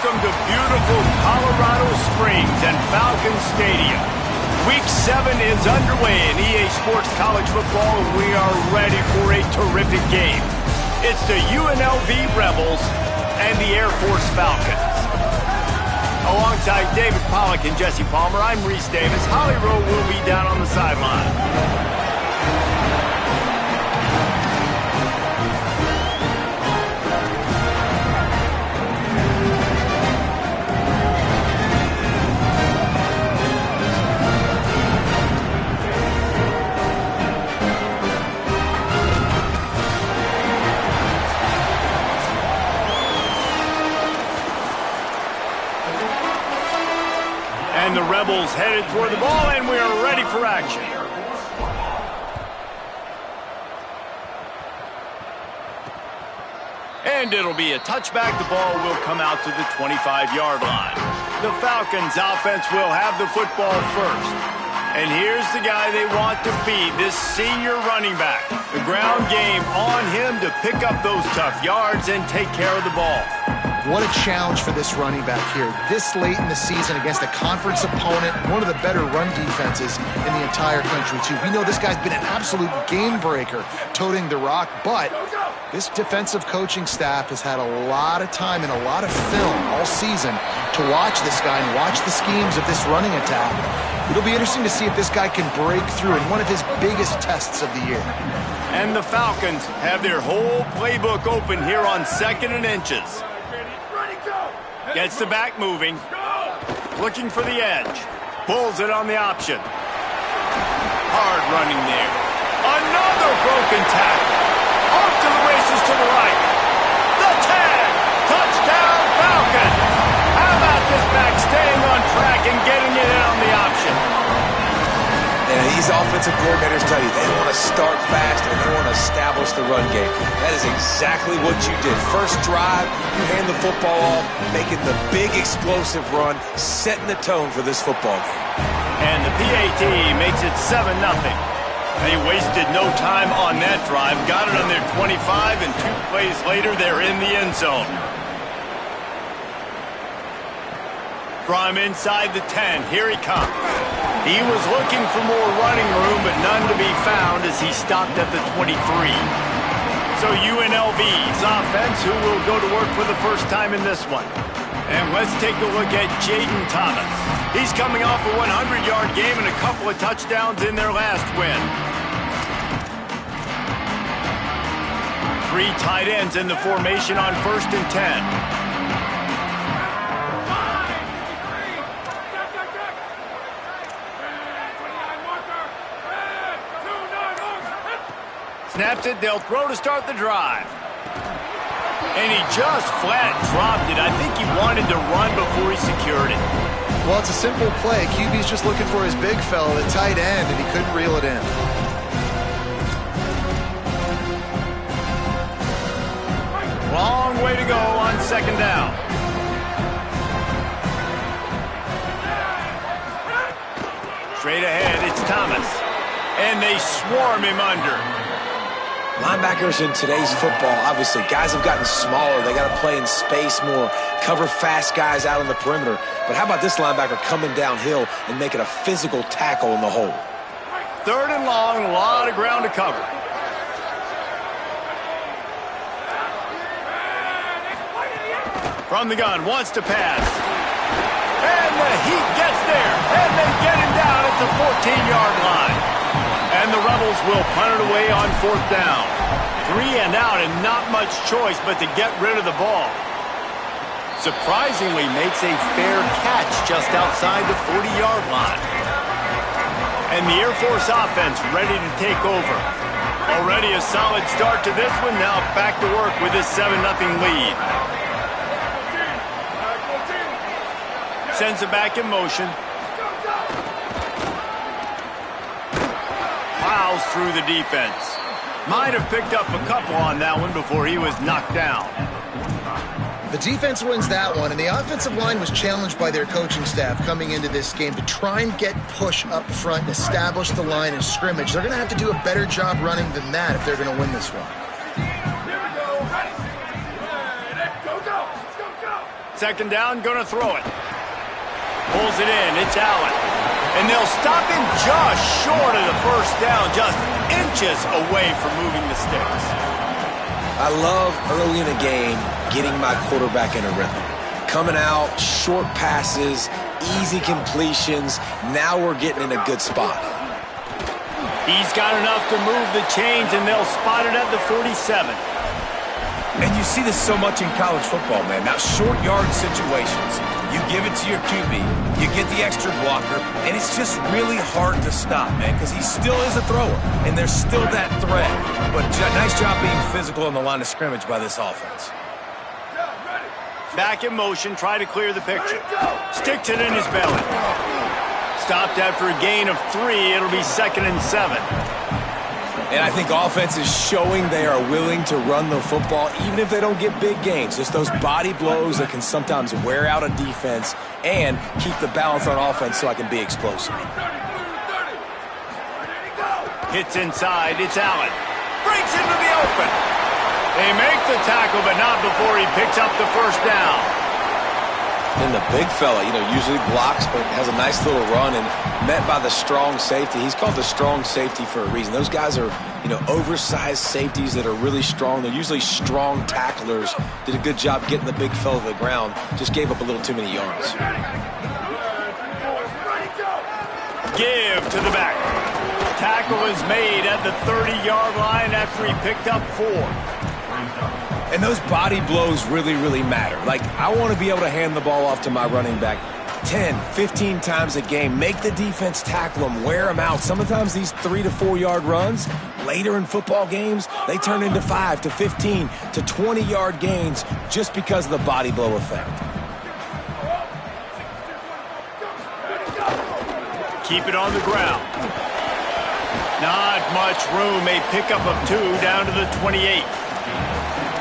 Welcome to beautiful Colorado Springs and Falcon Stadium. Week 7 is underway in EA Sports College Football, and we are ready for a terrific game. It's the UNLV Rebels and the Air Force Falcons. Alongside David Pollack and Jesse Palmer, I'm Reese Davis. Holly Rowe will be down on the sideline. And the Rebels headed toward the ball, and we are ready for action. And it'll be a touchback. The ball will come out to the 25-yard line. The Falcons offense will have the football first. And here's the guy they want to feed, this senior running back. The ground game on him to pick up those tough yards and take care of the ball. What a challenge for this running back here. This late in the season against a conference opponent, one of the better run defenses in the entire country, too. We know this guy's been an absolute game breaker toting the rock, but this defensive coaching staff has had a lot of time and a lot of film all season to watch this guy and watch the schemes of this running attack. It'll be interesting to see if this guy can break through in one of his biggest tests of the year. And the Falcons have their whole playbook open here on 2nd and inches. Gets the back moving. Looking for the edge. Pulls it on the option. Hard running there. Another broken tackle. Off to the races to the right. The tag. Touchdown Falcons. How about this back staying on track and getting it in on the option? And these offensive coordinators tell you they want to start fast and they want to establish the run game. That is exactly what you did. First drive, you hand the football off, making the big explosive run, setting the tone for this football game. And the PAT makes it 7-0. They wasted no time on that drive. Got it on their 25, and 2 plays later, they're in the end zone. From inside the 10, here he comes. He was looking for more running room, but none to be found as he stopped at the 23. So UNLV's offense, who will go to work for the first time in this one. And let's take a look at Jaden Thomas. He's coming off a 100-yard game and a couple of touchdowns in their last win. 3 tight ends in the formation on 1st and 10. Snaps it, they'll throw to start the drive. And he just flat dropped it. I think he wanted to run before he secured it. Well, it's a simple play. QB's just looking for his big fella, the tight end, and he couldn't reel it in. Long way to go on 2nd down. Straight ahead, it's Thomas. And they swarm him under. Linebackers in today's football, obviously, guys have gotten smaller. They got to play in space more, cover fast guys out on the perimeter. But how about this linebacker coming downhill and making a physical tackle in the hole? 3rd and long, a lot of ground to cover. From the gun, wants to pass. And the heat gets there. And they get him down at the 14-yard line. And the Rebels will punt it away on 4th down. 3 and out and not much choice but to get rid of the ball. Surprisingly makes a fair catch just outside the 40-yard line. And the Air Force offense ready to take over. Already a solid start to this one. Now back to work with this 7-0 lead. Sends it back in motion. Plows through the defense. Might have picked up a couple on that one before he was knocked down. The defense wins that one, and the offensive line was challenged by their coaching staff coming into this game to try and get push up front and establish the line of scrimmage. They're going to have to do a better job running than that if they're going to win this one. Second down, going to throw it. Pulls it in. It's Allen. And they'll stop him just short of the first down, just inches away from moving the sticks. I love early in a game getting my quarterback in a rhythm. Coming out, short passes, easy completions. Now we're getting in a good spot. He's got enough to move the chains, and they'll spot it at the 47. And you see this so much in college football, man. Now, short yard situations, you give it to your QB, you get the extra blocker, and it's just really hard to stop, man, because he still is a thrower, and there's still that threat. But nice job being physical on the line of scrimmage by this offense. Back in motion, try to clear the picture. Sticks it in his belly. Stopped after a gain of 3. It'll be 2nd and 7. And I think offense is showing they are willing to run the football, even if they don't get big gains. Just those body blows that can sometimes wear out a defense and keep the balance on offense so I can be explosive. Hits inside. It's Allen. Breaks into the open. They make the tackle, but not before he picks up the first down. And the big fella, usually blocks, but has a nice little run and met by the strong safety. He's called the strong safety for a reason. Those guys are, oversized safeties that are really strong. They're usually strong tacklers. Did a good job getting the big fella to the ground. Just gave up a little too many yards. Give to the back. Tackle is made at the 30-yard line after he picked up 4. And those body blows really, really matter. Like, I want to be able to hand the ball off to my running back 10, 15 times a game. Make the defense tackle them, wear them out. Sometimes these 3 to 4 yard runs, later in football games, they turn into 5 to 15 to 20 yard gains just because of the body blow effect. Keep it on the ground. Not much room. A pickup of 2 down to the 28.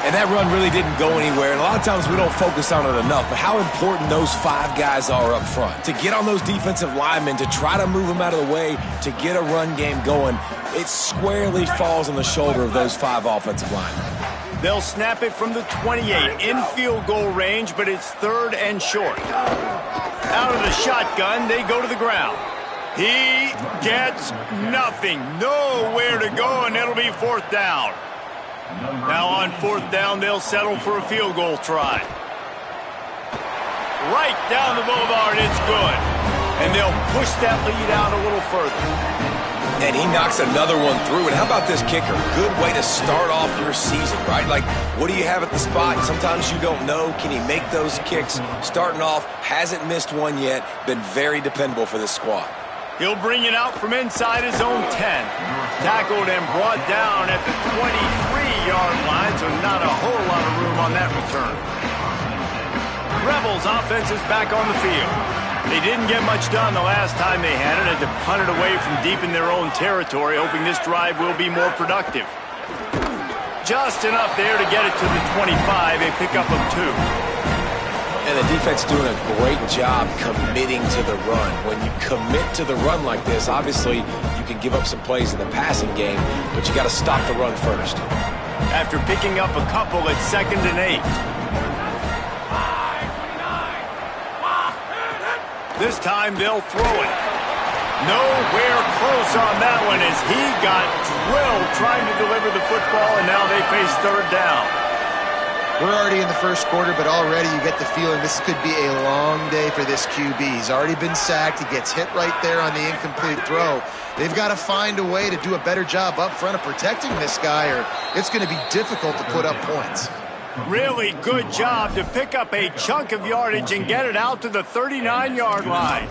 And that run really didn't go anywhere. And a lot of times we don't focus on it enough. But how important those 5 guys are up front. To get on those defensive linemen, to try to move them out of the way, to get a run game going, it squarely falls on the shoulder of those 5 offensive linemen. They'll snap it from the 28 in field goal range, but it's 3rd and short. Out of the shotgun, they go to the ground. He gets nothing. Nowhere to go, and it'll be 4th down. Now on 4th down, they'll settle for a field goal try. Right down the boulevard, it's good. And they'll push that lead out a little further. And he knocks another one through. And how about this kicker? Good way to start off your season, right? Like, what do you have at the spot? Sometimes you don't know. Can he make those kicks? Starting off, hasn't missed one yet. Been very dependable for this squad. He'll bring it out from inside his own 10. Tackled and brought down at the 23-yard line, so not a whole lot of room on that return. Rebels offense is back on the field. They didn't get much done the last time they had it, had to punt it away from deep in their own territory, hoping this drive will be more productive. Just enough there to get it to the 25, a pickup of 2. And the defense doing a great job committing to the run. When you commit to the run like this, obviously you can give up some plays in the passing game, but you got to stop the run first. After picking up a couple, it's 2nd and 8. This time they'll throw it. Nowhere close on that one as he got drilled trying to deliver the football, and now they face 3rd down. We're already in the first quarter, but already you get the feeling this could be a long day for this QB. He's already been sacked. He gets hit right there on the incomplete throw. They've got to find a way to do a better job up front of protecting this guy, or it's going to be difficult to put up points. Really good job to pick up a chunk of yardage and get it out to the 39-yard line.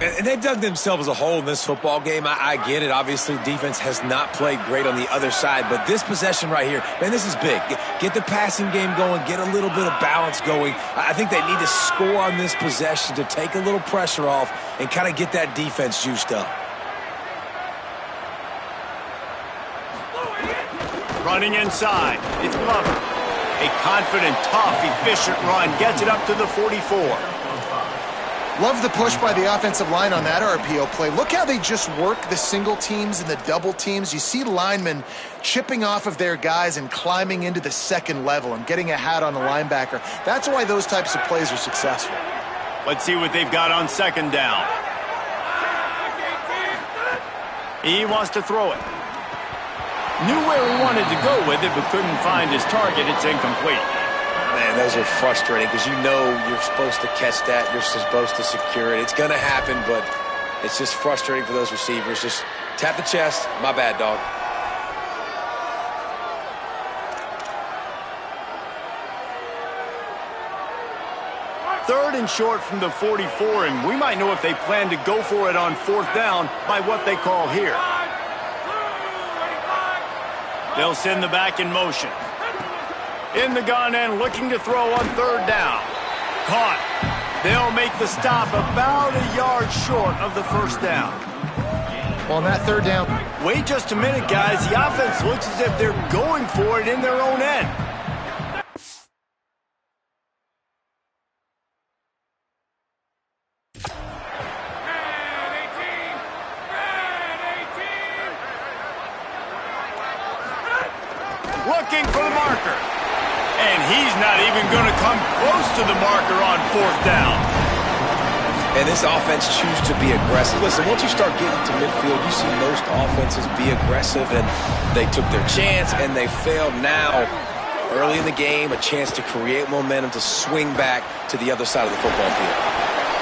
And they've dug themselves a hole in this football game. I get it. Obviously, defense has not played great on the other side. But this possession right here, man, this is big. Get the passing game going. Get a little bit of balance going. I think they need to score on this possession to take a little pressure off and kind of get that defense juiced up. Running inside, it's Glover. A confident, tough, efficient run gets it up to the 44. Love the push by the offensive line on that RPO play. Look how they just work the single teams and the double teams. You see linemen chipping off of their guys and climbing into the second level and getting a hat on the linebacker. That's why those types of plays are successful. Let's see what they've got on second down. He wants to throw it. Knew where he wanted to go with it, but couldn't find his target. It's incomplete. Man, those are frustrating because you know you're supposed to catch that. You're supposed to secure it. It's going to happen, but it's just frustrating for those receivers. Just tap the chest. My bad, dog. Third and short from the 44, and we might know if they plan to go for it on fourth down by what they call here. They'll send the back in motion. In the gun and looking to throw on third down. Caught. They'll make the stop about a yard short of the first down. On that third down. Wait just a minute, guys. The offense looks as if they're going for it in their own end. Looking for the marker. And he's not even going to come close to the marker on fourth down. And this offense chooses to be aggressive. Listen, once you start getting to midfield, you see most offenses be aggressive, and they took their chance, and they failed now. Early in the game, a chance to create momentum to swing back to the other side of the football field.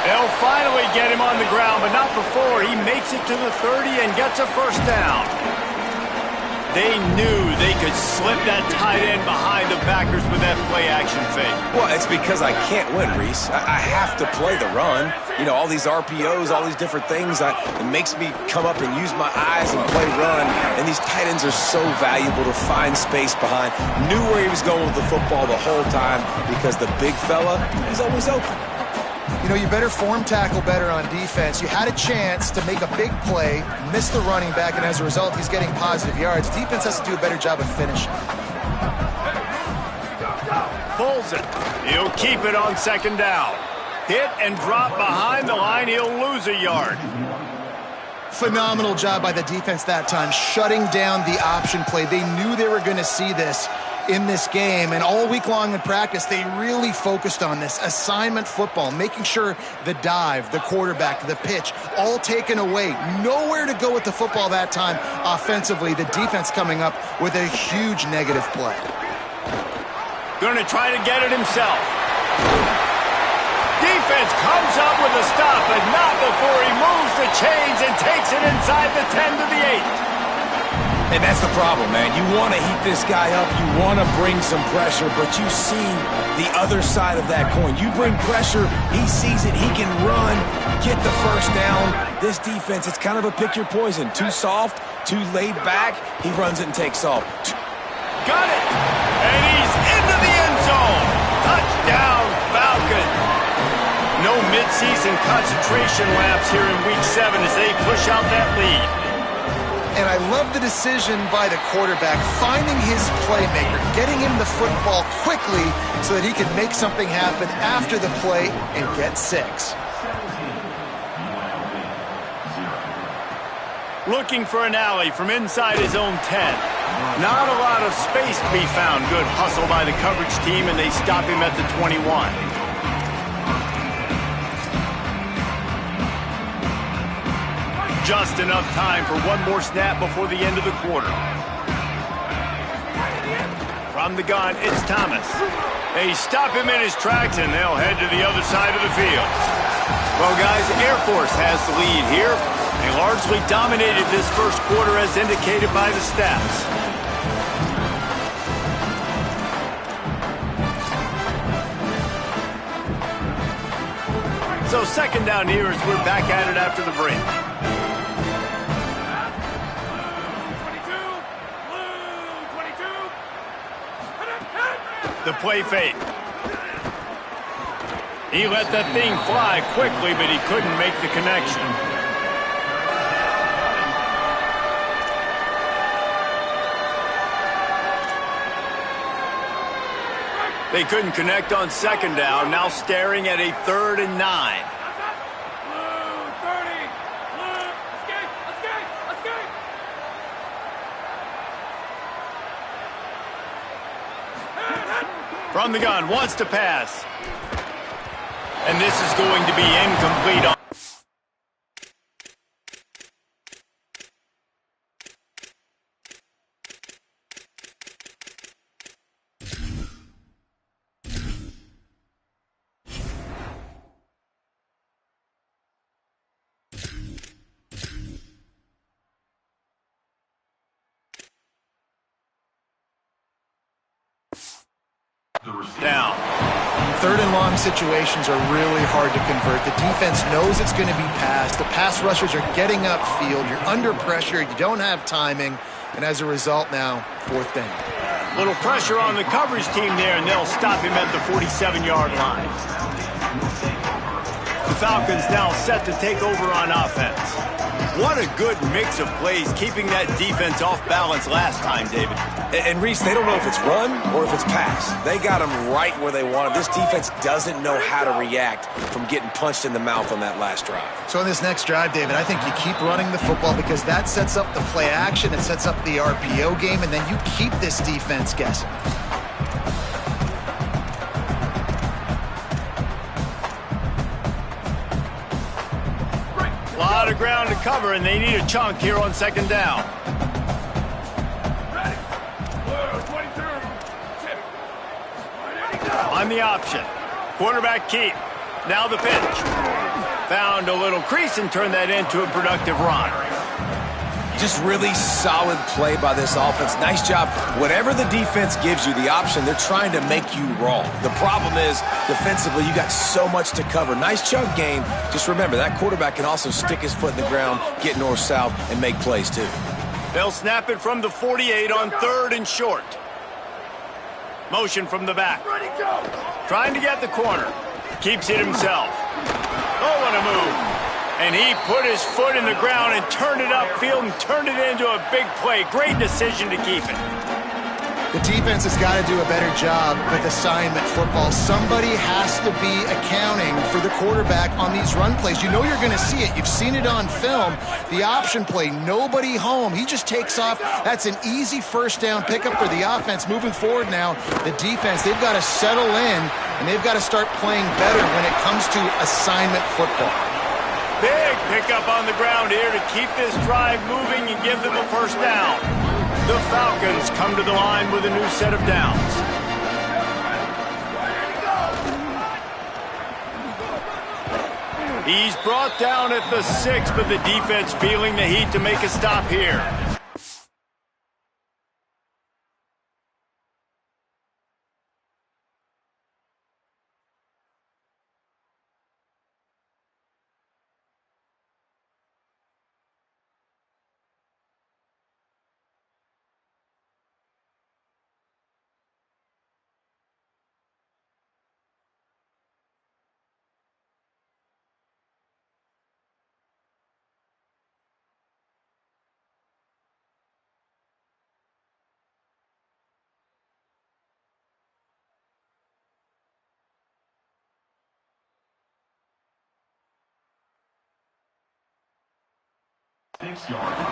They'll finally get him on the ground, but not before he makes it to the 30 and gets a first down. They knew they could slip that tight end behind the backers with that play-action fake. Well, it's because I can't win, Reese. I have to play the run. You know, all these RPOs, all these different things, it makes me come up and use my eyes and play run. And these tight ends are so valuable to find space behind. Knew where he was going with the football the whole time because the big fella is always open. You know, you better form tackle better on defense. You had a chance to make a big play, miss the running back, and as a result, he's getting positive yards. Defense has to do a better job of finishing. Pulls it. He'll keep it on second down. Hit and drop behind the line. He'll lose a yard. Phenomenal job by the defense that time, shutting down the option play. They knew they were going to see this in this game, and all week long in practice, they really focused on this assignment football, making sure the dive, the quarterback, the pitch, all taken away. Nowhere to go with the football that time offensively. The defense coming up with a huge negative play. Going to try to get it himself. Defense comes up with a stop, but not before he moves the chains and takes it inside the 10 to the 8. And that's the problem, man. You want to heat this guy up. You want to bring some pressure, but you see the other side of that coin. You bring pressure, he sees it, he can run, get the first down. This defense, it's kind of a pick your poison. Too soft, too laid back. He runs it and takes off. Got it! And he's into the end zone. Touchdown, Falcon. No midseason concentration laps here in Week 7 as they push out that lead. And I love the decision by the quarterback, finding his playmaker, getting him the football quickly so that he can make something happen after the play and get 6. Looking for an alley from inside his own 10. Not a lot of space to be found. Good hustle by the coverage team, and they stop him at the 21. Just enough time for one more snap before the end of the quarter. From the gun, it's Thomas. They stop him in his tracks, and they'll head to the other side of the field. Well, guys, Air Force has the lead here. They largely dominated this first quarter as indicated by the stats. So second down here as we're back at it after the break. The play fake. He let that thing fly quickly, but he couldn't make the connection. They couldn't connect on second down, now staring at a 3rd and 9. From the gun, wants to pass. And this is going to be incomplete. Down. Third and long situations are really hard to convert. The defense knows it's going to be passed. The pass rushers are getting upfield. You're under pressure. You don't have timing. And as a result now, fourth down. Little pressure on the coverage team there, and they'll stop him at the 47-yard line. The Falcons now set to take over on offense. What a good mix of plays, keeping that defense off balance last time, David. And Reese, they don't know if it's run or if it's pass. They got them right where they want them. This defense doesn't know how to react from getting punched in the mouth on that last drive. So on this next drive, David, I think you keep running the football because that sets up the play action, it sets up the RPO game, and then you keep this defense guessing. A lot of ground to cover, and they need a chunk here on second down. On the option. Quarterback keep. Now the pitch. Found a little crease and turned that into a productive run. Just really solid play by this offense. Nice job. Whatever the defense gives you, the option, they're trying to make you wrong. The problem is, defensively, you got so much to cover. Nice chunk game. Just remember, that quarterback can also stick his foot in the ground, get north-south, and make plays too. They'll snap it from the 48 on third and short. Motion from the back. Trying to get the corner. Keeps it himself. Oh, what a move. And he put his foot in the ground and turned it upfield and turned it into a big play. Great decision to keep it. The defense has got to do a better job with assignment football. Somebody has to be accounting for the quarterback on these run plays. You know you're going to see it. You've seen it on film. The option play, nobody home. He just takes off. That's an easy first down pickup for the offense. Moving forward now, the defense, they've got to settle in, and they've got to start playing better when it comes to assignment football. Big pickup on the ground here to keep this drive moving and give them a first down. The Falcons come to the line with a new set of downs. He's brought down at the 6, but the defense feeling the heat to make a stop here.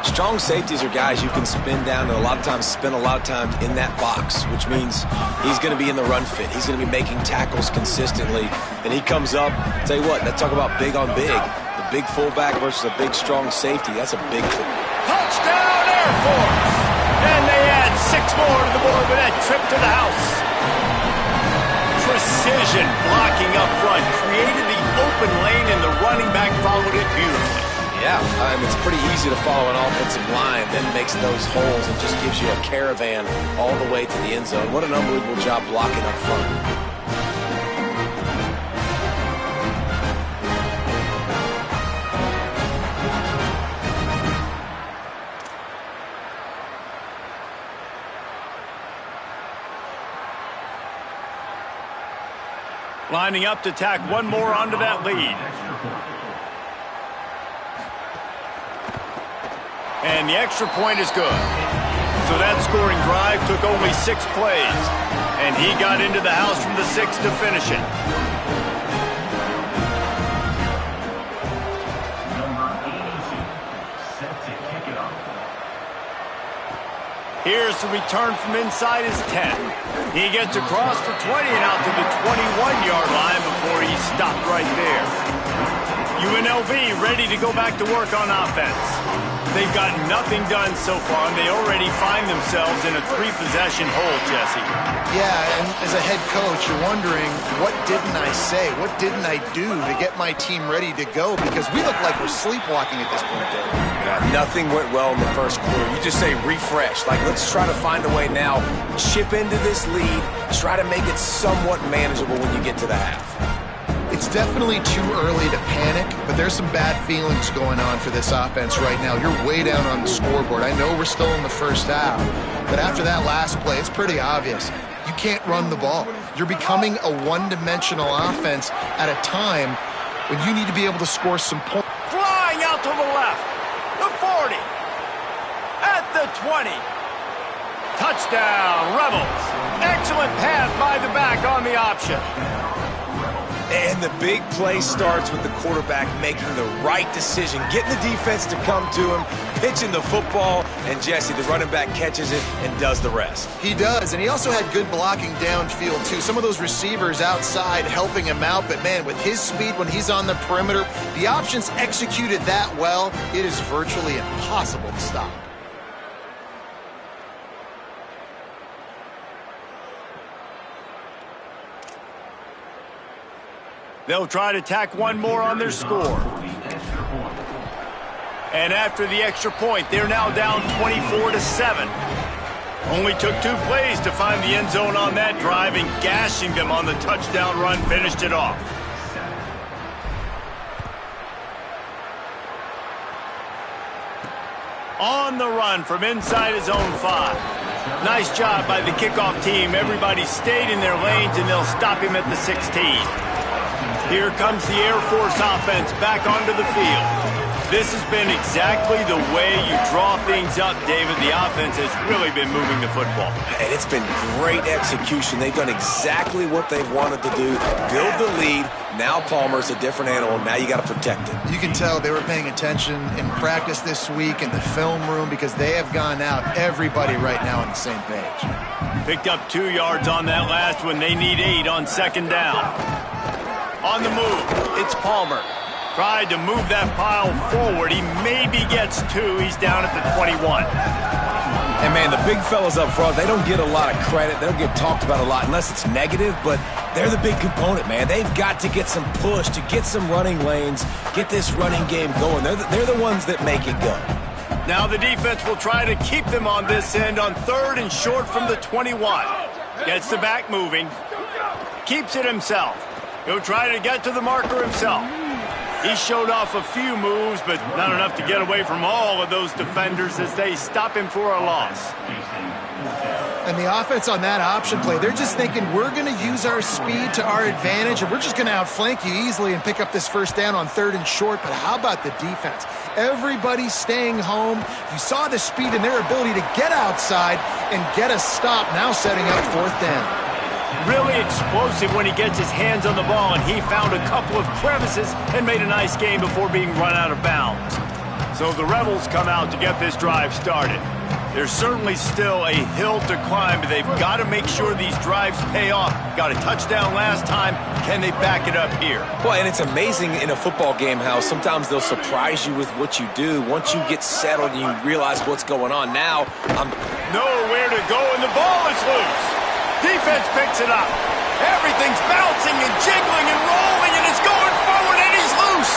Strong safeties are guys you can spin down and a lot of times spend a lot of time in that box, which means he's going to be in the run fit. He's going to be making tackles consistently. And he comes up, tell you what, let's talk about big on big. The big fullback versus a big, strong safety. That's a big thing. Touchdown, Air Force! And they add 6 more to the board with that trip to the house. Precision blocking up front created the open lane, and the running back followed it beautifully. Yeah, it's pretty easy to follow an offensive line that makes those holes and just gives you a caravan all the way to the end zone. What an unbelievable job blocking up front. Lining up to tack one more onto that lead. And the extra point is good. So that scoring drive took only 6 plays. And he got into the house from the 6 to finish it. Number 82, set to kick it off. Here's the return from inside his 10. He gets across the 20 and out to the 21-yard line before he's stopped right there. UNLV ready to go back to work on offense. They've got nothing done so far, and they already find themselves in a 3-possession hole, Jesse. Yeah, and as a head coach, you're wondering, what didn't I say? What didn't I do to get my team ready to go? Because we look like we're sleepwalking at this point, David. Yeah, nothing went well in the first quarter. You just say refresh. Like, let's try to find a way now. Chip into this lead. Try to make it somewhat manageable when you get to the half. It's definitely too early to panic, but there's some bad feelings going on for this offense right now. You're way down on the scoreboard. I know we're still in the first half, but after that last play, it's pretty obvious. You can't run the ball. You're becoming a one-dimensional offense at a time when you need to be able to score some points. Flying out to the left. The 40. At the 20. Touchdown, Rebels. Excellent pass by the back on the option. And the big play starts with the quarterback making the right decision, getting the defense to come to him, pitching the football, and Jesse, the running back, catches it and does the rest. He does, and he also had good blocking downfield, too. Some of those receivers outside helping him out, but, man, with his speed when he's on the perimeter, the options executed that well, it is virtually impossible to stop. They'll try to tack one more on their score. And after the extra point, they're now down 24-7. Only took 2 plays to find the end zone on that drive, and gashing them on the touchdown run finished it off. On the run from inside his own 5. Nice job by the kickoff team. Everybody stayed in their lanes, and they'll stop him at the 16. Here comes the Air Force offense back onto the field. This has been exactly the way you draw things up, David. The offense has really been moving the football. And it's been great execution. They've done exactly what they've wanted to do. Build the lead. Now Palmer's a different animal. Now you got to protect it. You can tell they were paying attention in practice this week in the film room because they have gone out, everybody right now on the same page. Picked up 2 yards on that last one. They need 8 on second down. On the move, it's Palmer. Tried to move that pile forward. He maybe gets 2. He's down at the 21. And, man, the big fellas up front, they don't get a lot of credit. They don't get talked about a lot unless it's negative, but they're the big component, man. They've got to get some push, to get some running lanes, get this running game going. They're the ones that make it go. Now the defense will try to keep them on this end on 3rd and short from the 21. Gets the back moving. Keeps it himself. He'll try to get to the marker himself. He showed off a few moves, but not enough to get away from all of those defenders as they stop him for a loss. And the offense on that option play, they're just thinking we're going to use our speed to our advantage, and we're just going to outflank you easily and pick up this first down on 3rd and short. But how about the defense? Everybody's staying home. You saw the speed and their ability to get outside and get a stop, now setting up 4th down. Really explosive when he gets his hands on the ball, and he found a couple of crevices and made a nice game before being run out of bounds. So the Rebels come out to get this drive started. There's certainly still a hill to climb, but they've got to make sure these drives pay off. Got a touchdown last time. Can they back it up here? Well, and it's amazing in a football game how sometimes they'll surprise you with what you do. Once you get settled and you realize what's going on, now nowhere to go, and the ball is loose. Defense picks it up. Everything's bouncing and jiggling and rolling, and it's going forward, and he's loose.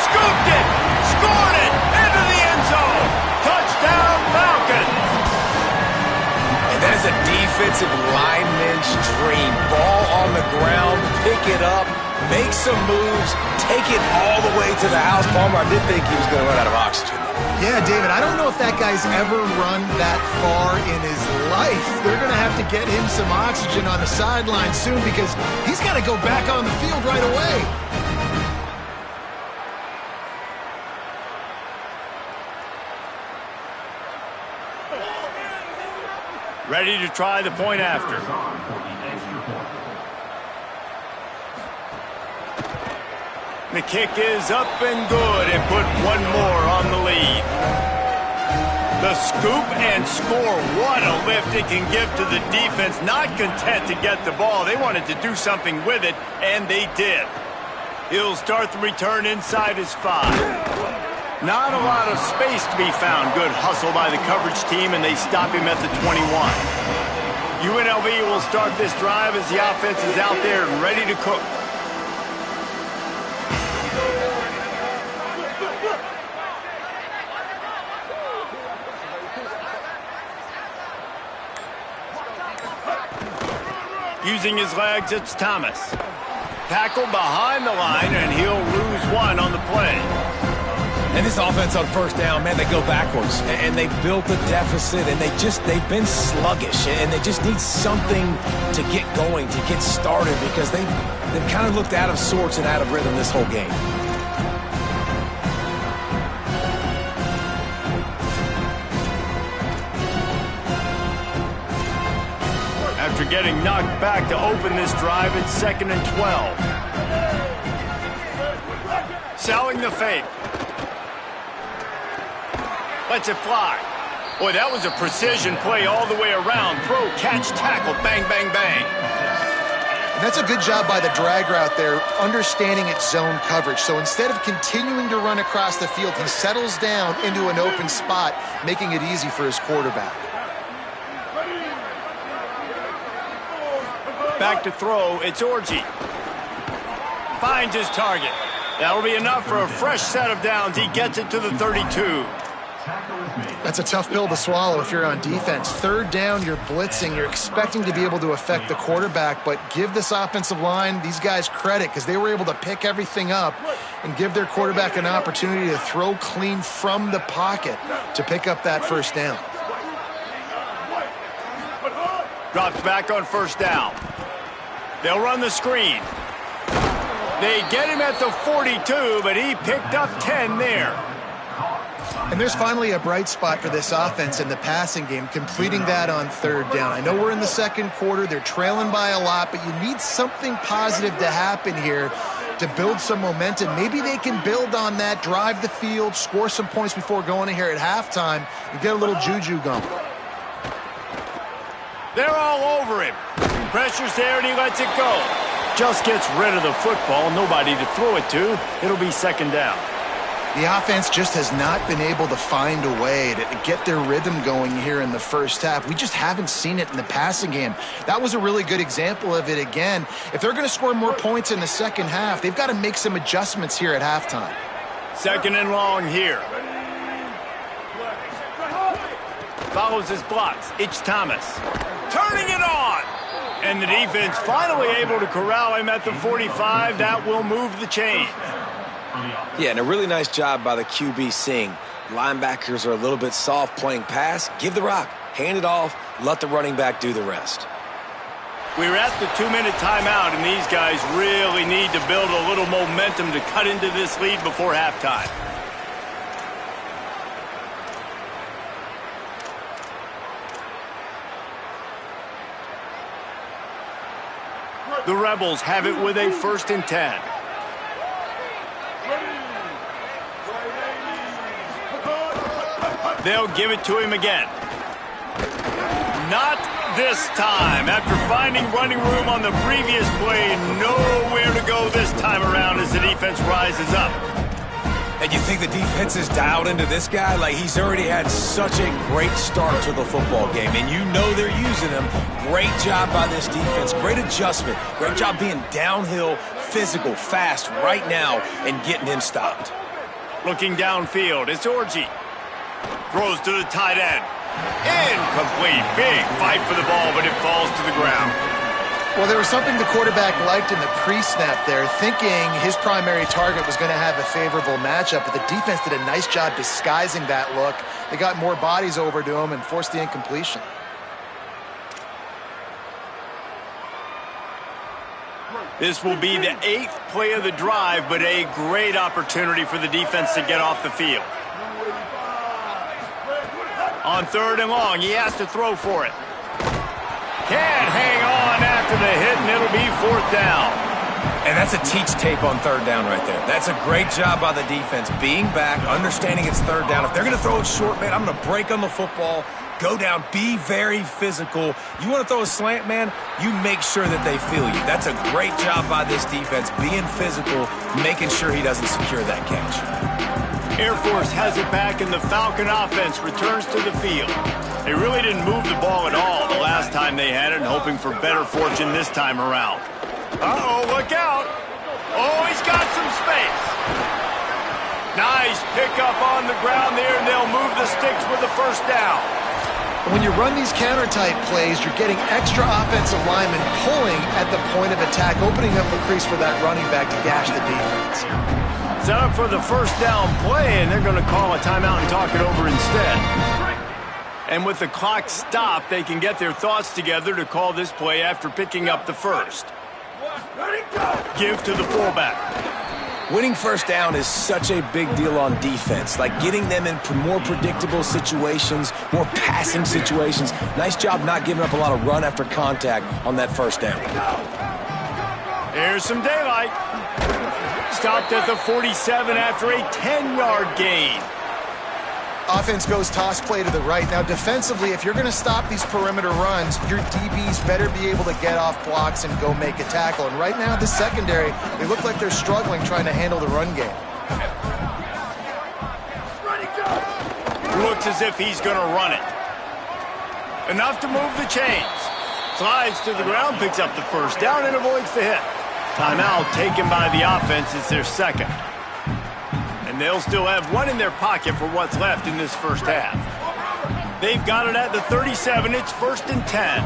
Scooped it. Scored it. Into the end zone. Touchdown, Falcons. And that is a defensive lineman's dream. Ball on the ground, pick it up, make some moves, take it all the way to the house. Palmer, I did think he was going to run out of oxygen. Yeah, David, I don't know if that guy's ever run that far in his life. They're going to have to get him some oxygen on the sideline soon because he's got to go back on the field right away. Ready to try the point after. The kick is up and good, and put one more on the lead. The scoop and score. What a lift it can give to the defense. Not content to get the ball. They wanted to do something with it, and they did. He'll start the return inside his 5. Not a lot of space to be found. Good hustle by the coverage team, and they stop him at the 21. UNLV will start this drive as the offense is out there and ready to cook. Using his legs, it's Thomas. Tackled behind the line, and he'll lose 1 on the play. And this offense on first down, man, they go backwards. And they built a deficit, and they've been sluggish. And they just need something to get going, to get started, because they've kind of looked out of sorts and out of rhythm this whole game. After getting knocked back to open this drive, it's 2nd and 12. Selling the fake. Lets it fly. Boy, that was a precision play all the way around. Throw, catch, tackle, bang, bang, bang. And that's a good job by the drag route there, understanding its zone coverage. So instead of continuing to run across the field, he settles down into an open spot, making it easy for his quarterback. Back to throw, it's Orji. Finds his target. That'll be enough for a fresh set of downs. He gets it to the 32. That's a tough pill to swallow if you're on defense. 3rd down, you're blitzing. You're expecting to be able to affect the quarterback, but give this offensive line, these guys, credit, because they were able to pick everything up and give their quarterback an opportunity to throw clean from the pocket to pick up that 1st down. Drops back on 1st down. They'll run the screen. They get him at the 42, but he picked up 10 there. And there's finally a bright spot for this offense in the passing game, completing that on 3rd down. I know we're in the 2nd quarter. They're trailing by a lot, but you need something positive to happen here to build some momentum. Maybe they can build on that, drive the field, score some points before going in here at halftime, and get a little juju going. They're all over him. Pressure's there, and he lets it go. Just gets rid of the football. Nobody to throw it to. It'll be 2nd down. The offense just has not been able to find a way to get their rhythm going here in the 1st half. We just haven't seen it in the passing game. That was a really good example of it again. If they're going to score more points in the 2nd half, they've got to make some adjustments here at halftime. 2nd and long here. Follows his blocks. It's Thomas. Turning it on. And the defense finally able to corral him at the 45. That will move the chain. Yeah, and a really nice job by the QB seeing linebackers are a little bit soft playing pass. Give the rock. Hand it off. Let the running back do the rest. We're at the 2-minute timeout, and these guys really need to build a little momentum to cut into this lead before halftime. The Rebels have it with a 1st and 10. They'll give it to him again. Not this time. After finding running room on the previous play, nowhere to go this time around as the defense rises up. And you think the defense is dialed into this guy? Like, he's already had such a great start to the football game, and you know they're using him. Great job by this defense. Great adjustment. Great job being downhill, physical, fast right now, and getting him stopped. Looking downfield, it's Orji. Throws to the tight end. Incomplete. Big fight for the ball, but it falls to the ground. Well, there was something the quarterback liked in the pre-snap there, thinking his primary target was going to have a favorable matchup, but the defense did a nice job disguising that look. They got more bodies over to him and forced the incompletion. This will be the 8th play of the drive, but a great opportunity for the defense to get off the field. On 3rd and long, he has to throw for it. Can't hang on after the hit, and it'll be 4th down. And that's a teach tape on third down right there. That's a great job by the defense, being back, understanding it's third down. If they're going to throw it short, man, I'm going to break on the football, go down, be very physical. You want to throw a slant, man, you make sure that they feel you. That's a great job by this defense, being physical, making sure he doesn't secure that catch. Air Force has it back, and the Falcon offense returns to the field. They really didn't move the ball at all the last time they had it, and hoping for better fortune this time around. Uh-oh, look out. Oh, he's got some space. Nice pickup on the ground there, and they'll move the sticks with the first down. When you run these counter-type plays, you're getting extra offensive linemen pulling at the point of attack, opening up a crease for that running back to gash the defense. Set up for the first down play, and they're going to call a timeout and talk it over instead. And with the clock stopped, they can get their thoughts together to call this play after picking up the first. Give to the fullback. Winning first down is such a big deal on defense, like getting them in more predictable situations, more passing situations. Nice job not giving up a lot of run after contact on that first down. There's some daylight. Stopped at the 47 after a 10-yard gain. Offense goes toss play to the right. Now, defensively, if you're going to stop these perimeter runs, your DBs better be able to get off blocks and go make a tackle. And right now, the secondary, they look like they're struggling trying to handle the run game. Looks as if he's going to run it. Enough to move the chains. Slides to the ground, picks up the first down, and avoids the hit. Timeout taken by the offense. It's their second. And they'll still have one in their pocket for what's left in this first half. They've got it at the 37. It's 1st and 10.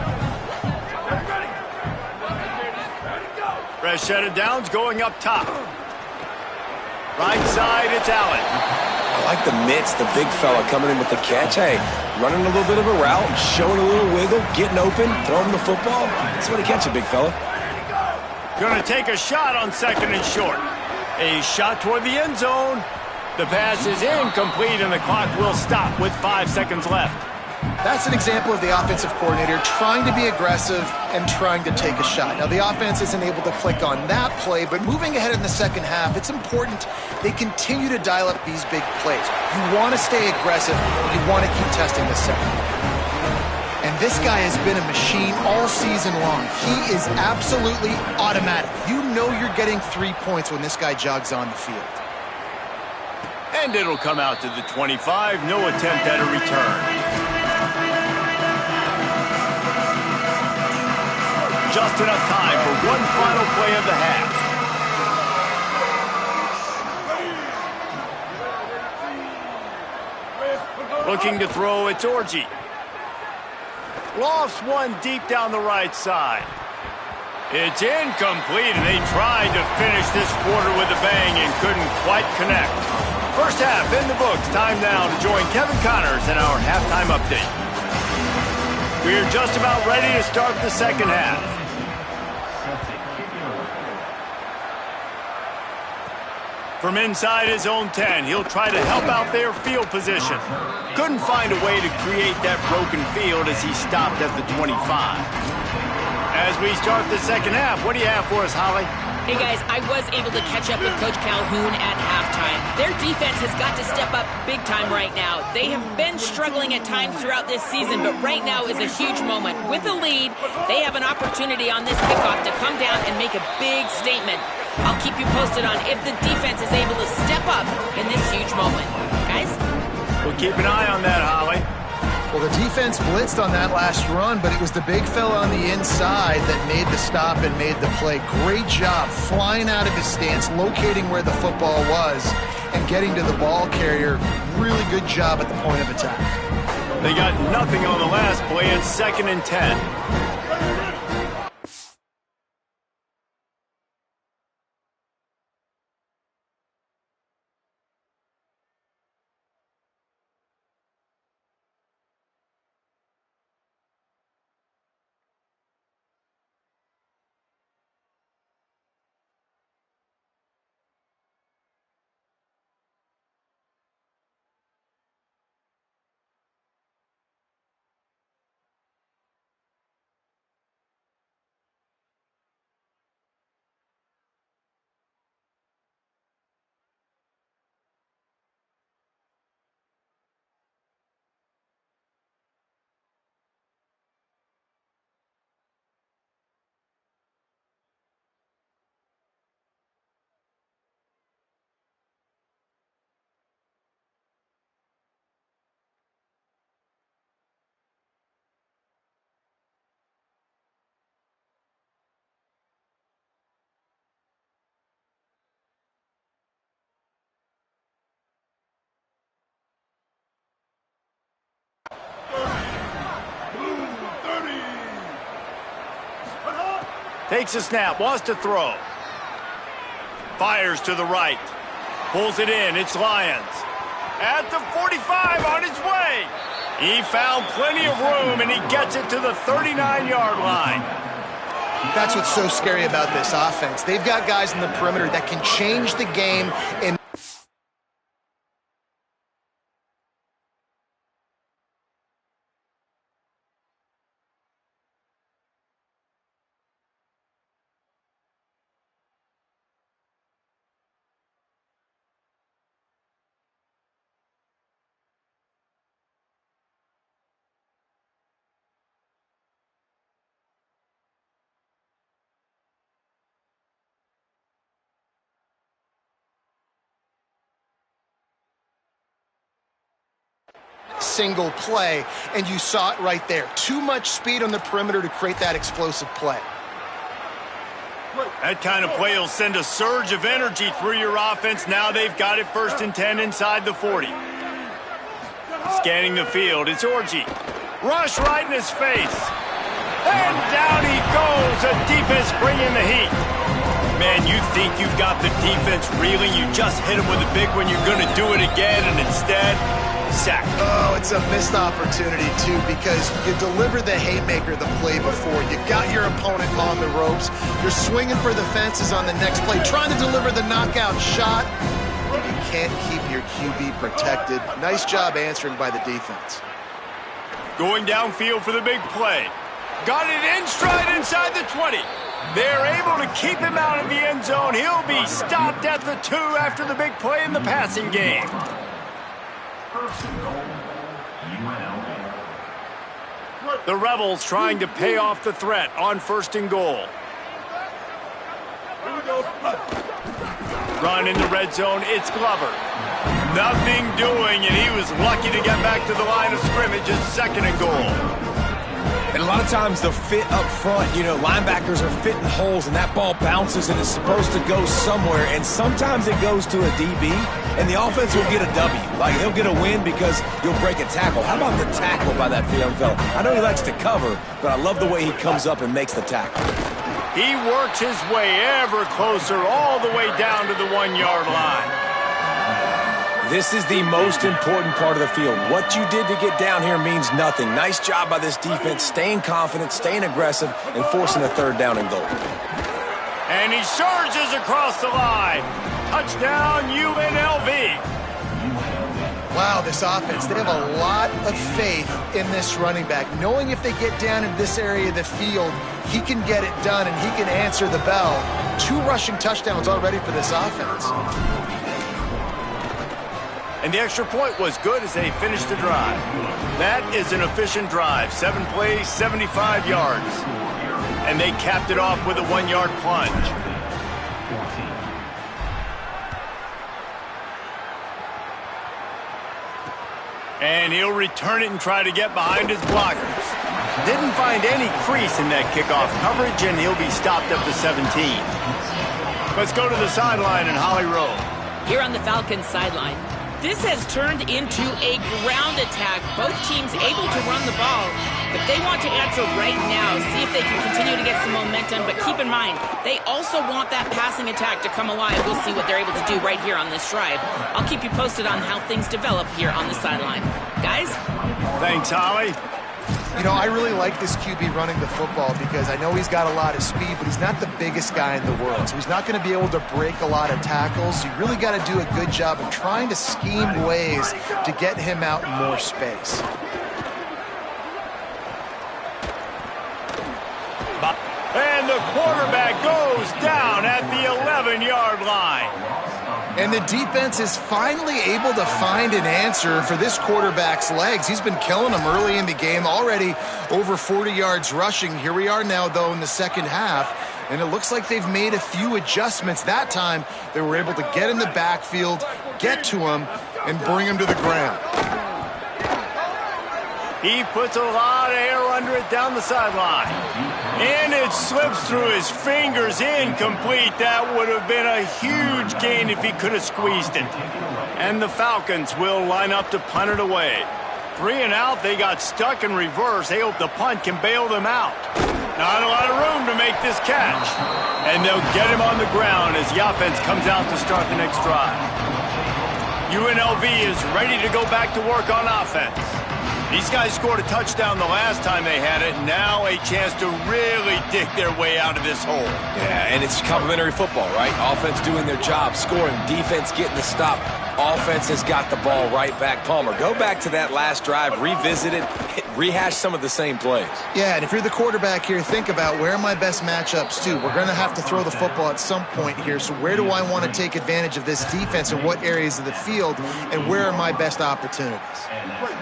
Fresh set of downs going up top. Right side, it's Allen. I like the mitts, the big fella coming in with the catch. Hey, running a little bit of a route, showing a little wiggle, getting open, throwing the football. That's what he catch it, big fella. Going to take a shot on 2nd and short. A shot toward the end zone. The pass is incomplete, and the clock will stop with 5 seconds left. That's an example of the offensive coordinator trying to be aggressive and trying to take a shot. Now, the offense isn't able to click on that play, but moving ahead in the second half, it's important they continue to dial up these big plays. You want to stay aggressive. You want to keep testing the second. And this guy has been a machine all season long. He is absolutely automatic. You know you're getting 3 points when this guy jogs on the field. And it'll come out to the 25. No attempt at a return. Just enough time for one final play of the half. Looking to throw, it's Orji. Lofts one deep down the right side. It's incomplete, and they tried to finish this quarter with a bang and couldn't quite connect. First half in the books. Time now to join Kevin Connors in our halftime update. We're just about ready to start the second half. From inside his own 10, he'll try to help out their field position. Couldn't find a way to create that broken field as he stopped at the 25. As we start the second half, what do you have for us, Holly? Hey guys, I was able to catch up with Coach Calhoun at halftime. Their defense has got to step up big time right now. They have been struggling at times throughout this season, but right now is a huge moment. With a lead, they have an opportunity on this kickoff to come down and make a big statement. I'll keep you posted on if the defense is able to step up in this huge moment. Guys? We'll keep an eye on that, Holly. Well, the defense blitzed on that last run, but it was the big fella on the inside that made the stop and made the play. Great job flying out of his stance, locating where the football was, and getting to the ball carrier. Really good job at the point of attack. They got nothing on the last play. It's 2nd and 10. Takes a snap, wants to throw. Fires to the right. Pulls it in, it's Lions. At the 45, on his way. He found plenty of room, and he gets it to the 39-yard line. That's what's so scary about this offense. They've got guys in the perimeter that can change the game in single play, and you saw it right there. Too much speed on the perimeter to create that explosive play. That kind of play will send a surge of energy through your offense. Now they've got it 1st and 10 inside the 40. Scanning the field, it's Orji. Rush right in his face. And down he goes. The defense bringing the heat. Man, you think you've got the defense reeling. You just hit him with a big one. You're going to do it again, and instead, sack. Oh, it's a missed opportunity, too, because you delivered the haymaker the play before. You got your opponent on the ropes. You're swinging for the fences on the next play, trying to deliver the knockout shot. You can't keep your QB protected. Nice job answering by the defense. Going downfield for the big play. Got it in stride inside the 20. They're able to keep him out of the end zone. He'll be stopped at the 2 after the big play in the passing game. The Rebels trying to pay off the threat on 1st and goal. Run in the red zone, it's Glover. Nothing doing, and he was lucky to get back to the line of scrimmage as 2nd and goal. And a lot of times the fit up front, you know, linebackers are fitting holes and that ball bounces and it's supposed to go somewhere, and sometimes it goes to a DB and the offense will get a W. Like, he'll get a win because you'll break a tackle. How about the tackle by that young fella? I know he likes to cover, but I love the way he comes up and makes the tackle. He works his way ever closer all the way down to the 1-yard line. This is the most important part of the field. What you did to get down here means nothing. Nice job by this defense, staying confident, staying aggressive, and forcing a 3rd down and goal. And he surges across the line. Touchdown, UNLV. Wow, this offense, they have a lot of faith in this running back, knowing if they get down in this area of the field, he can get it done and he can answer the bell. 2 rushing touchdowns already for this offense. And the extra point was good as they finished the drive. That is an efficient drive. 7 plays, 75 yards. And they capped it off with a 1-yard plunge. And he'll return it and try to get behind his blockers. Didn't find any crease in that kickoff coverage, and he'll be stopped up to 17. Let's go to the sideline in Holly Rowe. Here on the Falcons sideline, this has turned into a ground attack. Both teams able to run the ball, but they want to answer right now, see if they can continue to get some momentum. But keep in mind, they also want that passing attack to come alive. We'll see what they're able to do right here on this drive. I'll keep you posted on how things develop here on the sideline. Guys? Thanks, Holly. You know, I really like this QB running the football because I know he's got a lot of speed, but he's not the biggest guy in the world. So he's not going to be able to break a lot of tackles. You really got to do a good job of trying to scheme ways to get him out in more space. And the quarterback goes down at the 11-yard line. And the defense is finally able to find an answer for this quarterback's legs. He's been killing them early in the game, already over 40 yards rushing. Here we are now, though, in the 2nd half, and it looks like they've made a few adjustments. That time, they were able to get in the backfield, get to him, and bring him to the ground. He puts a lot of air under it down the sideline. And it slips through his fingers, incomplete. That would have been a huge gain if he could have squeezed it. And the Falcons will line up to punt it away. 3 and out, they got stuck in reverse. They hope the punt can bail them out. Not a lot of room to make this catch. And they'll get him on the ground as the offense comes out to start the next drive. UNLV is ready to go back to work on offense. These guys scored a touchdown the last time they had it. Now a chance to really dig their way out of this hole. Yeah, and it's complimentary football, right? Offense doing their job, scoring, defense getting the stop. Offense has got the ball right back. Palmer, go back to that last drive, revisit it, rehash some of the same plays. Yeah, and if you're the quarterback here, think about where are my best matchups too. We're going to have to throw the football at some point here, so where do I want to take advantage of this defense and what areas of the field, and where are my best opportunities?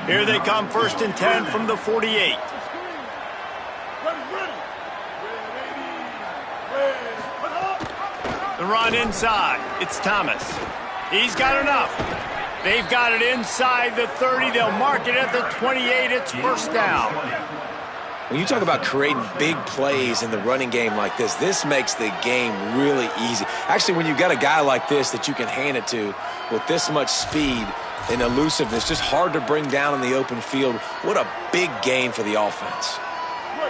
Here they come, 1st and 10 from the 48. The run inside. It's Thomas. He's got enough. They've got it inside the 30. They'll mark it at the 28. It's 1st down. When you talk about creating big plays in the running game like this makes the game really easy. Actually, when you've got a guy like this that you can hand it to with this much speed and elusiveness, just hard to bring down in the open field, what a big gain for the offense.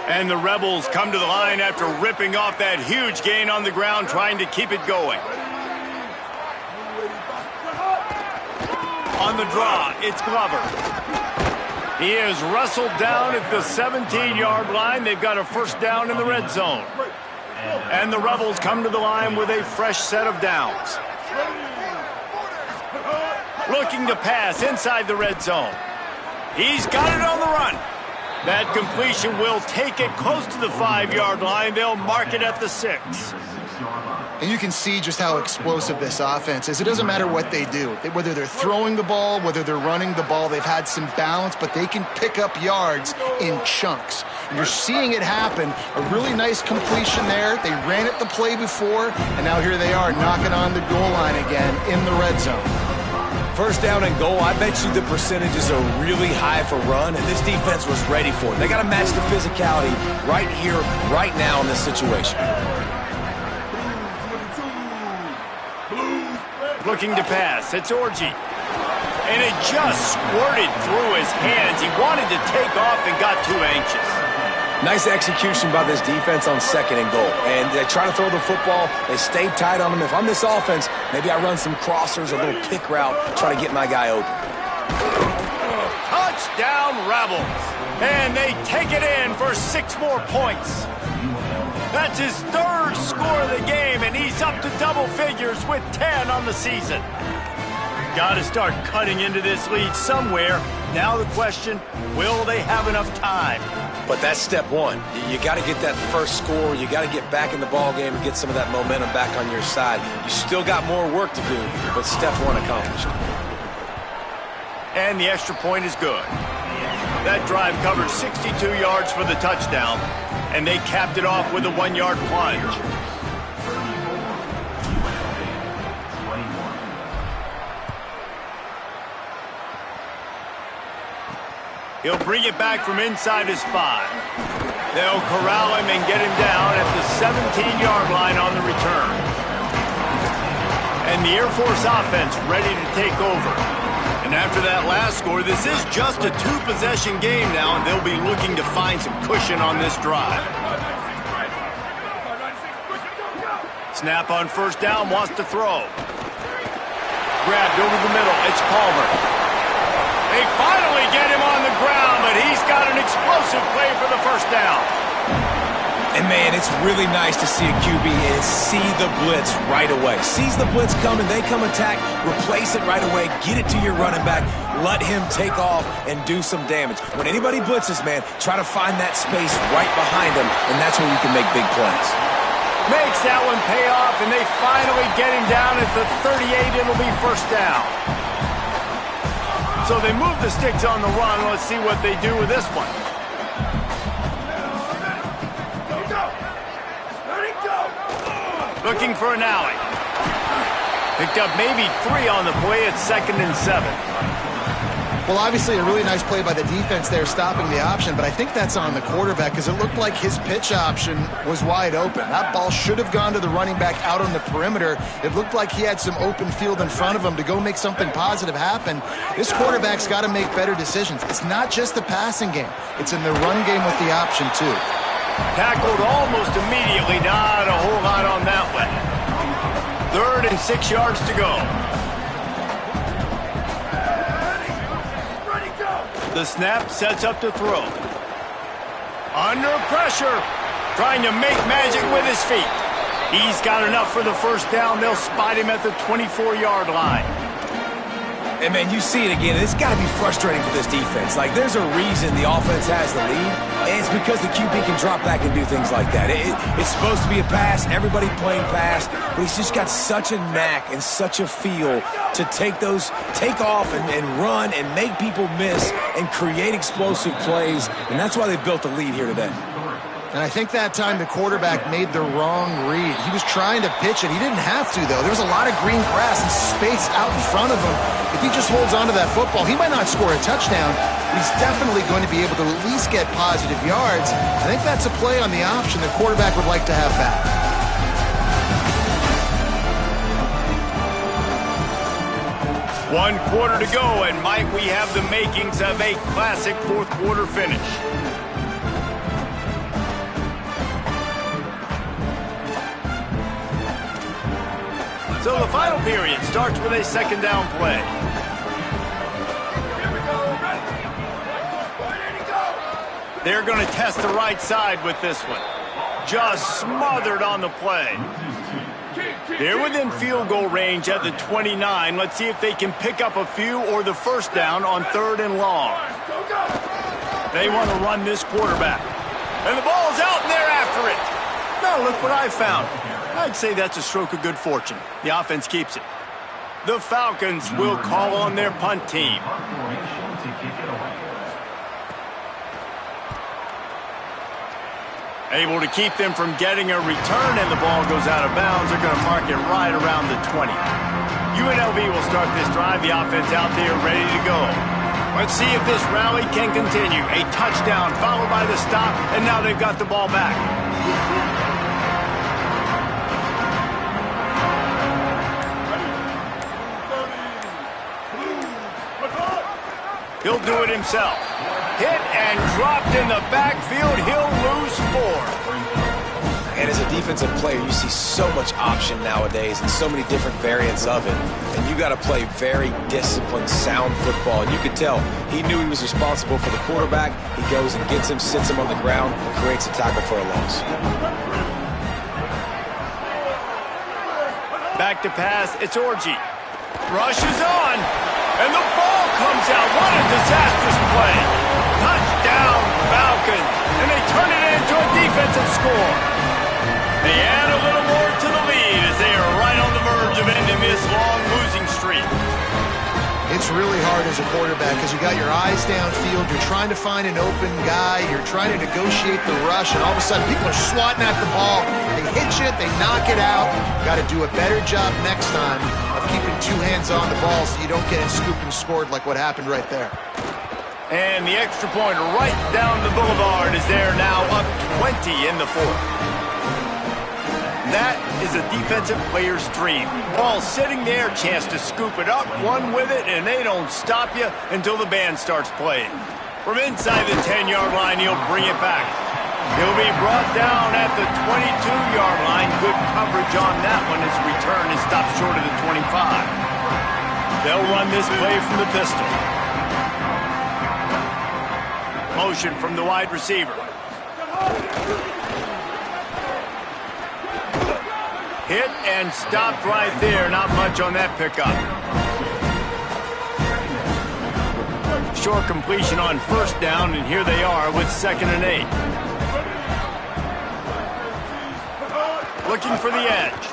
And the Rebels come to the line after ripping off that huge gain on the ground, trying to keep it going. On the draw, it's Glover. He is wrestled down at the 17-yard line. They've got a 1st down in the red zone. And the Rebels come to the line with a fresh set of downs. Looking to pass inside the red zone. He's got it on the run. That completion will take it close to the 5-yard line. They'll mark it at the 6. And you can see just how explosive this offense is. It doesn't matter what they do. Whether they're throwing the ball, whether they're running the ball, they've had some balance, but they can pick up yards in chunks. And you're seeing it happen. A really nice completion there. They ran it the play before, and now here they are knocking on the goal line again in the red zone. 1st down and goal, I bet you the percentages are really high for run, and this defense was ready for it. They got to match the physicality right here, right now in this situation. Looking to pass, it's Orji. And it just squirted through his hands. He wanted to take off and got too anxious. Nice execution by this defense on 2nd and goal. And they try to throw the football. They stayed tight on him. If I'm this offense, maybe I run some crossers, a little pick route, try to get my guy open. Touchdown, Rebels. And they take it in for 6 more points. That's his 3rd score of the game, and he's up to double figures with 10 on the season. Got to start cutting into this lead somewhere. Now the question, will they have enough time? But that's step one. You got to get that 1st score. You got to get back in the ball game and get some of that momentum back on your side. You still got more work to do, but step 1 accomplished. And the extra point is good. That drive covered 62 yards for the touchdown, and they capped it off with a 1-yard plunge. He'll bring it back from inside his 5. They'll corral him and get him down at the 17-yard line on the return. And the Air Force offense ready to take over. And after that last score, this is just a 2-possession game now, and they'll be looking to find some cushion on this drive. Snap on 1st down, wants to throw. Grabbed over the middle, it's Palmer. They finally get him on the ground, but he's got an explosive play for the 1st down. And, man, it's really nice to see a QB and see the blitz right away. Sees the blitz coming, they come attack, replace it right away, get it to your running back, let him take off and do some damage. When anybody blitzes, man, try to find that space right behind them, and that's where you can make big plays. Makes that one pay off, and they finally get him down at the 38. It'll be 1st down. So they move the sticks on the run. Let's see what they do with this one. Looking for an alley. Picked up maybe 3 on the play at 2nd and 7. Well, obviously a really nice play by the defense there stopping the option, but I think that's on the quarterback because it looked like his pitch option was wide open. That ball should have gone to the running back out on the perimeter. It looked like he had some open field in front of him to go make something positive happen. This quarterback's got to make better decisions. It's not just the passing game. It's in the run game with the option, too. Tackled almost immediately. Not a whole lot on that one. 3rd and 6 yards to go. The snap sets up to throw. Under pressure. Trying to make magic with his feet. He's got enough for the first down. They'll spot him at the 24-yard line. And, man, you see it again. It's got to be frustrating for this defense. Like, there's a reason the offense has the lead, and it's because the QB can drop back and do things like that. It's supposed to be a pass. Everybody playing pass, but he's just got such a knack and such a feel to take off and run and make people miss and create explosive plays, and that's why they've built the lead here today. And I think that time the quarterback made the wrong read. He was trying to pitch it. He didn't have to, though. There was a lot of green grass and space out in front of him. If he just holds on to that football, he might not score a touchdown, but he's definitely going to be able to at least get positive yards. I think that's a play on the option the quarterback would like to have back. One quarter to go, and might we have the makings of a classic fourth quarter finish. So the final period starts with a second down play. They're going to test the right side with this one. Just smothered on the play. They're within field goal range at the 29. Let's see if they can pick up a few or the first down on 3rd and long. They want to run this quarterback. And the ball's out and they're after it. Now look what I found. I'd say that's a stroke of good fortune. The offense keeps it. The Falcons will call on their punt team. Able to keep them from getting a return, and the ball goes out of bounds. They're going to mark it right around the 20. UNLV will start this drive. The offense out there ready to go. Let's see if this rally can continue. A touchdown followed by the stop, and now they've got the ball back. He'll do it himself. Hit and dropped in the backfield. He'll lose 4. And as a defensive player, you see so much option nowadays and so many different variants of it. And you got to play very disciplined, sound football. And you could tell he knew he was responsible for the quarterback. He goes and gets him, sits him on the ground, and creates a tackle for a loss. Back to pass. It's Orji. Rushes on. And the ball comes out. What a disastrous play. Touchdown, Falcons. And they turn it into a defensive score. They add a little more to the lead as they are right on the verge of ending this long losing streak. It's really hard as a quarterback because you got your eyes downfield. You're trying to find an open guy. You're trying to negotiate the rush, and all of a sudden people are swatting at the ball. They hit you, they knock it out. Got to do a better job next time of keeping 2 hands on the ball so you don't get it scooped and scored like what happened right there. And the extra point right down the boulevard is there now, up 20 in the 4th. That is a defensive player's dream. Ball sitting there, chance to scoop it up, run with it, and they don't stop you until the band starts playing. From inside the 10-yard line, he'll bring it back. He'll be brought down at the 22-yard line. Good coverage on that one. His return is stopped short of the 25. They'll run this play from the pistol. Motion from the wide receiver. Hit and stopped right there. Not much on that pickup. Short completion on first down, and here they are with 2nd and 8. Looking for the edge.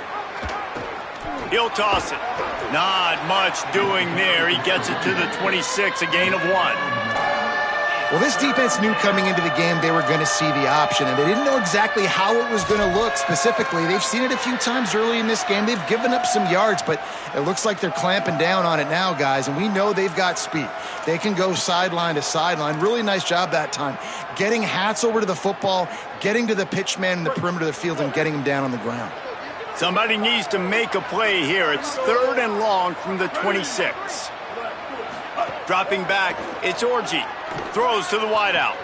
He'll toss it. Not much doing there. He gets it to the 26, a gain of 1. Well, this defense knew coming into the game they were going to see the option, and they didn't know exactly how it was going to look specifically. They've seen it a few times early in this game. They've given up some yards, but it looks like they're clamping down on it now, guys, and we know they've got speed. They can go sideline to sideline. Really nice job that time. Getting Hats over to the football, getting to the pitch man in the perimeter of the field, and getting him down on the ground. Somebody needs to make a play here. It's 3rd and long from the 26. Dropping back, it's Orji. Throws to the wideout.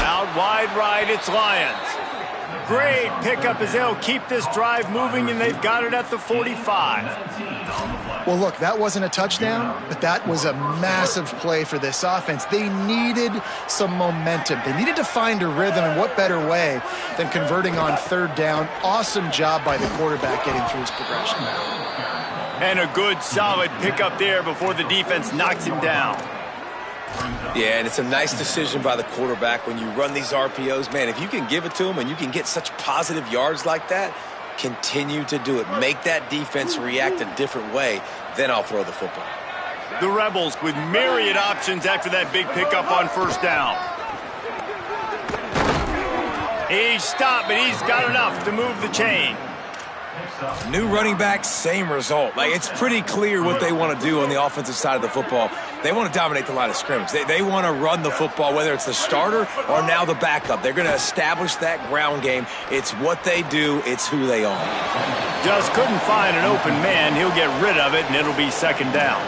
Out wide right, it's Lions. Great pickup as they'll keep this drive moving, and they've got it at the 45. Well, look, that wasn't a touchdown, but that was a massive play for this offense. They needed some momentum. They needed to find a rhythm, and what better way than converting on third down. Awesome job by the quarterback getting through his progression. And a good, solid pickup there before the defense knocks him down. Yeah, and it's a nice decision by the quarterback when you run these RPOs. Man, if you can give it to them and you can get such positive yards like that, continue to do it. Make that defense react a different way, then I'll throw the football. The Rebels with myriad options after that big pickup on first down. He's stopped, but he's got enough to move the chain. New running back, same result. Like, it's pretty clear what they want to do on the offensive side of the football. They want to dominate the line of scrimmage. They want to run the football, whether it's the starter or now the backup. They're going to establish that ground game. It's what they do. It's who they are. Just couldn't find an open man. He'll get rid of it, and it'll be second down.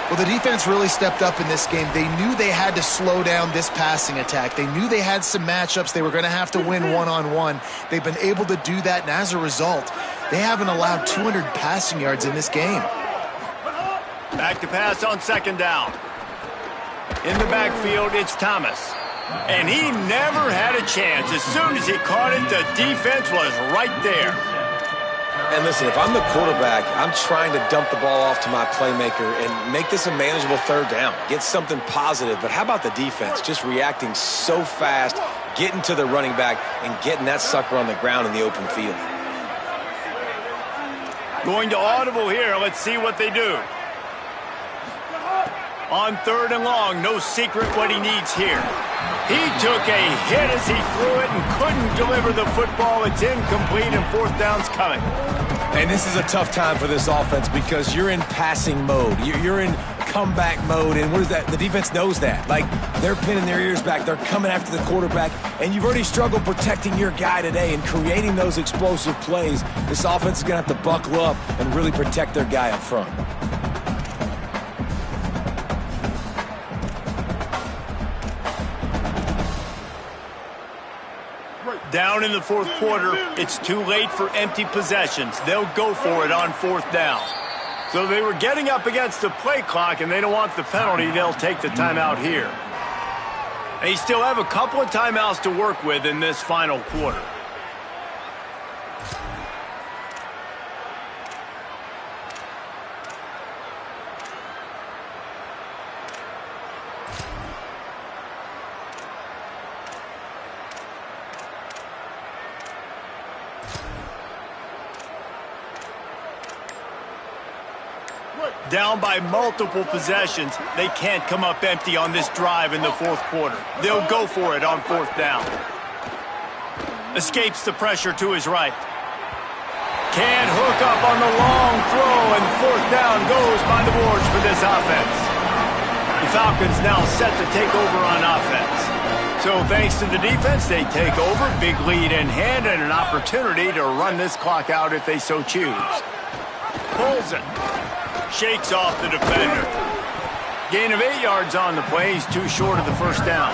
Well, the defense really stepped up in this game. They knew they had to slow down this passing attack. They knew they had some matchups they were going to have to win one-on-one. They've been able to do that, and as a result, they haven't allowed 200 passing yards in this game. Back to pass on second down. In the backfield, it's Thomas. And he never had a chance. As soon as he caught it, the defense was right there. And listen, if I'm the quarterback, I'm trying to dump the ball off to my playmaker and make this a manageable third down. Get something positive. But how about the defense? Just reacting so fast, getting to the running back, and getting that sucker on the ground in the open field. Going to audible here. Let's see what they do. On third and long, no secret what he needs here. He took a hit as he threw it and couldn't deliver the football. It's incomplete, and fourth down's coming. And this is a tough time for this offense because you're in passing mode. You're in comeback mode, and what is that? The defense knows that. Like, they're pinning their ears back. They're coming after the quarterback, and you've already struggled protecting your guy today and creating those explosive plays. This offense is going to have to buckle up and really protect their guy up front. Down in the fourth quarter, it's too late for empty possessions. They'll go for it on fourth down. So they were getting up against the play clock, and they don't want the penalty. They'll take the timeout here. They still have a couple of timeouts to work with in this final quarter. Down by multiple possessions, they can't come up empty on this drive in the fourth quarter. They'll go for it on fourth down. Escapes the pressure to his right. Can't hook up on the long throw, and fourth down goes by the boards for this offense. The Falcons now set to take over on offense. So thanks to the defense, they take over, big lead in hand, and an opportunity to run this clock out if they so choose. Pulls it. Shakes off the defender. Gain of 8 yards on the play. He's too short of the first down.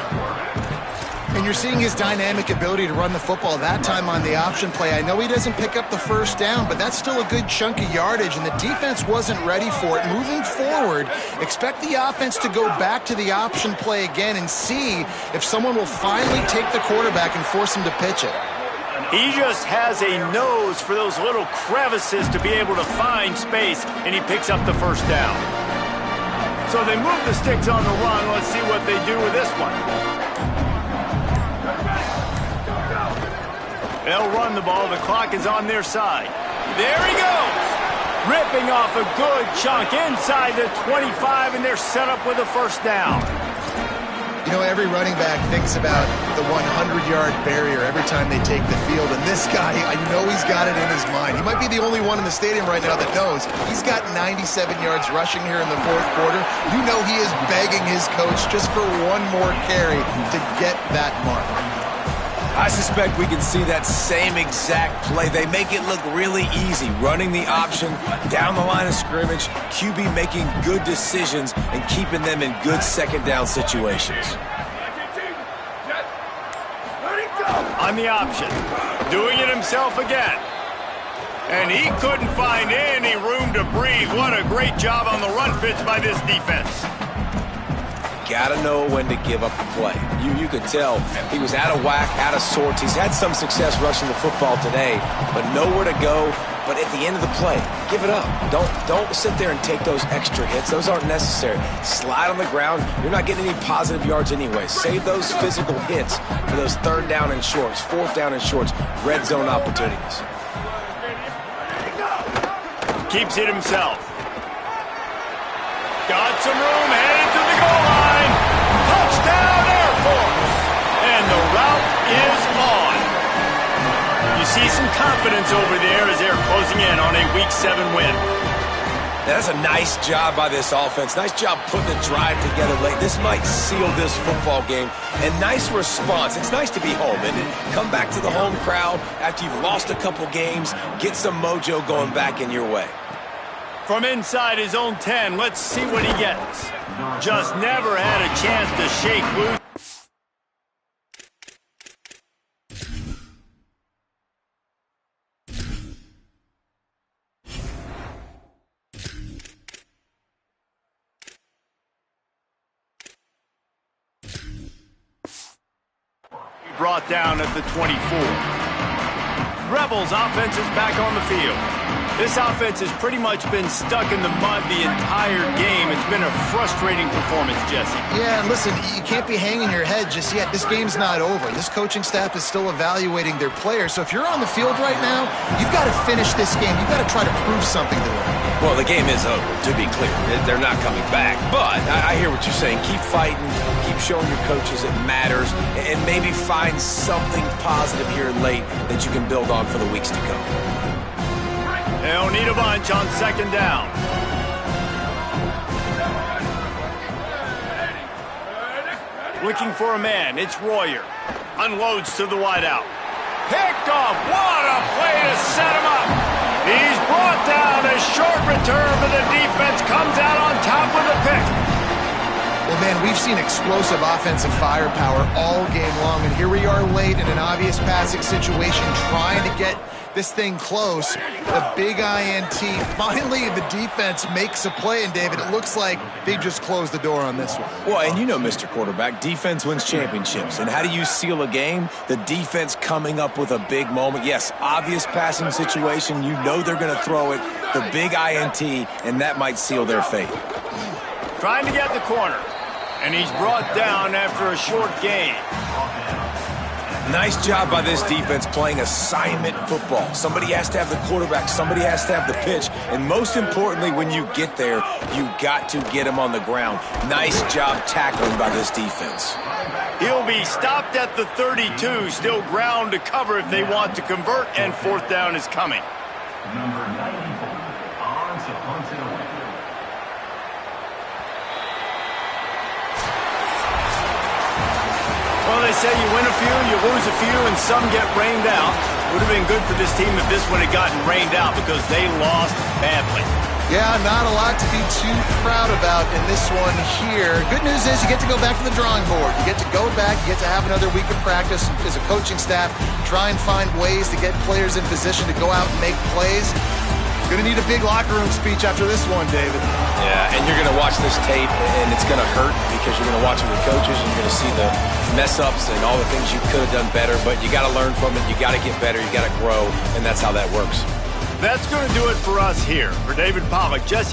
And you're seeing his dynamic ability to run the football that time on the option play. I know he doesn't pick up the first down, but that's still a good chunk of yardage, and the defense wasn't ready for it. Moving forward, expect the offense to go back to the option play again and see if someone will finally take the quarterback and force him to pitch it. He just has a nose for those little crevices to be able to find space, and he picks up the first down. So they move the sticks on the run. Let's see what they do with this one. They'll run the ball. The clock is on their side. There he goes. Ripping off a good chunk inside the 25, and they're set up with a first down. You know, every running back thinks about the 100-yard barrier every time they take the field, and this guy, I know he's got it in his mind. He might be the only one in the stadium right now that knows he's got 97 yards rushing here in the fourth quarter. You know he is begging his coach just for one more carry to get that mark. I suspect we can see that same exact play. They make it look really easy, running the option down the line of scrimmage, QB making good decisions and keeping them in good second down situations. on the option. Doing it himself again. And he couldn't find any room to breathe. What a great job on the run fits by this defense. Gotta know when to give up the play. You could tell he was out of whack, out of sorts. He's had some success rushing the football today, but nowhere to go. But at the end of the play, give it up. Don't sit there and take those extra hits. Those aren't necessary. Slide on the ground. You're not getting any positive yards anyway. Save those physical hits for those 3rd down and shorts, 4th down and shorts, red zone opportunities. Keeps it himself. Got some room, headed to the goal line. Touchdown, Air Force. And the route is on. You see some confidence over there as they're closing in on a Week 7 win. That's a nice job by this offense. Nice job putting the drive together late. This might seal this football game. And nice response. It's nice to be home and come back to the home crowd after you've lost a couple games. Get some mojo going back in your way. From inside his own 10, let's see what he gets. Just never had a chance to shake loose. Brought down at the 24. Rebels offense is back on the field. This offense has pretty much been stuck in the mud the entire game. It's been a frustrating performance, Jesse. Yeah, and listen, you can't be hanging your head just yet. This game's not over. This coaching staff is still evaluating their players. So if you're on the field right now, you've got to finish this game. You've got to try to prove something to them. Well, the game is over, to be clear. They're not coming back. But I hear what you're saying. Keep fighting. Keep showing your coaches it matters. And maybe find something positive here late that you can build on for the weeks to come. They'll need a bunch on 2nd down. Looking for a man. It's Royer. Unloads to the wideout. Picked off. What a play to set him up. He's brought down. A short return, but the defense comes out on top with a pick. Well, man, we've seen explosive offensive firepower all game long, and here we are late in an obvious passing situation trying to get this thing close. The big INT. Finally, the defense makes a play, and David, it looks like they just closed the door on this one. Well, and you know, Mr. Quarterback, defense wins championships. And how do you seal a game? The defense coming up with a big moment. Yes, obvious passing situation. You know they're going to throw it. The big INT, and that might seal their fate. Trying to get the corner. And he's brought down after a short gain. Nice job by this defense playing assignment football. Somebody has to have the quarterback. Somebody has to have the pitch. And most importantly, when you get there, you got to get him on the ground. Nice job tackling by this defense. He'll be stopped at the 32. Still ground to cover if they want to convert, and 4th down is coming. Number 94, on to punt it away. Well, they say you win a few, you lose a few, and some get rained out. Would have been good for this team if this one had gotten rained out because they lost badly. Yeah, not a lot to be too proud about in this one here. Good news is you get to go back to the drawing board. You get to go back, you get to have another week of practice as a coaching staff, try and find ways to get players in position to go out and make plays. Going to need a big locker room speech after this one, David. Yeah, and you're going to watch this tape, and it's going to hurt because you're going to watch it with coaches, and you're going to see the mess-ups and all the things you could have done better, but you got to learn from it. You got to get better. You got to grow, and that's how that works. That's going to do it for us here. For David Pollack, Jesse